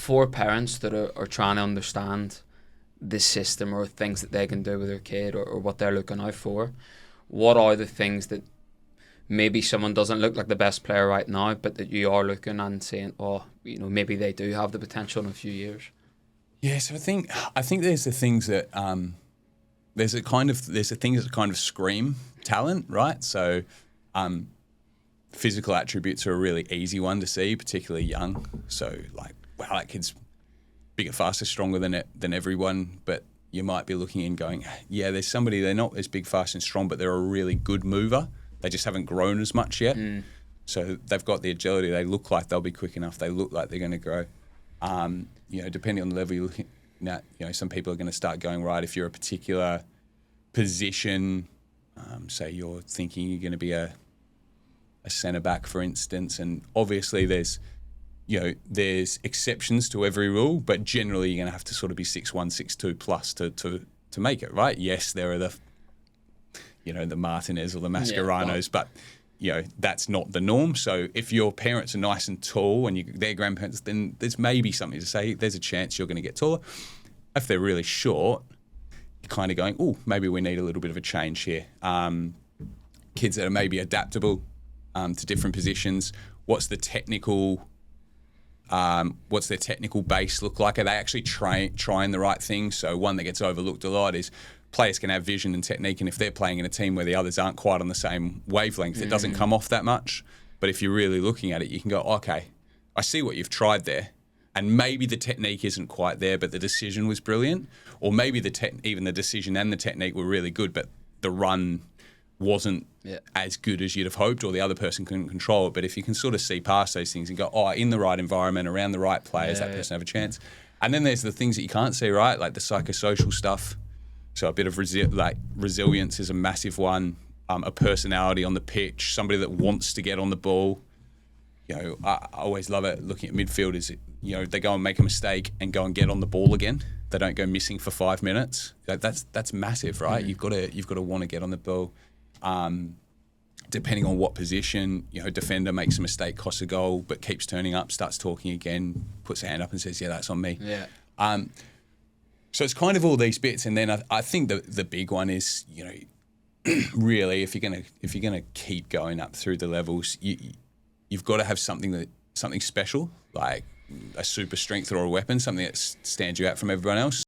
for parents that are trying to understand this system or things that they can do with their kid, or what they're looking out for, what are the things that maybe someone doesn't look like the best player right now, but that you are looking and saying, oh, maybe they do have the potential in a few years? Yeah, so I think there's the things that there's the things that kind of scream talent, right? So physical attributes are a really easy one to see, particularly young. So like, wow, that kid's bigger, faster, stronger than everyone, but you might be looking and going, yeah, there's somebody, they're not as big, fast and strong, but they're a really good mover. They just haven't grown as much yet. So they've got the agility. They look like they'll be quick enough. They look like they're going to grow. Depending on the level you're looking at, some people are going to start going, right, if you're a particular position, say you're thinking you're going to be a centre back, for instance, and obviously there's exceptions to every rule, but generally you're going to have to sort of be 6'1", 6'2" plus to make it, right? Yes, there are the Martinez or the Mascarenos, but that's not the norm. So if your parents are nice and tall and their grandparents, then there's maybe something to say. There's a chance you're going to get taller. If they're really short, you're kind of going, oh, technically we need a little bit of a change here. Kids that are maybe adaptable to different positions. What's their technical base look like? Are they actually trying the right thing? So one that gets overlooked a lot is players can have vision and technique, and if they're playing in a team where the others aren't quite on the same wavelength, it doesn't come off that much. But if you're really looking at it, you can go, okay, I see what you've tried there, and maybe the technique isn't quite there, but the decision was brilliant, or maybe even the decision and the technique were really good, but the run wasn't as good as you'd have hoped, or the other person couldn't control it. But if you can sort of see past those things and go, oh, in the right environment, around the right players, that person have a chance. And then there's the things that you can't see, right? Like the psychosocial stuff. So a bit of resilience is a massive one. A personality on the pitch, somebody that wants to get on the ball. I always love it looking at midfielders. They go and make a mistake and go and get on the ball again. They don't go missing for 5 minutes. That's massive, right? You've got to want to get on the ball. Depending on what position, defender makes a mistake, costs a goal, but keeps turning up, starts talking again, puts a hand up and says, yeah, that's on me. Yeah. So it's kind of all these bits, and then I think the big one is, really, if you're gonna keep going up through the levels, you've got to have something special, like a super strength or a weapon, something that stands you out from everyone else.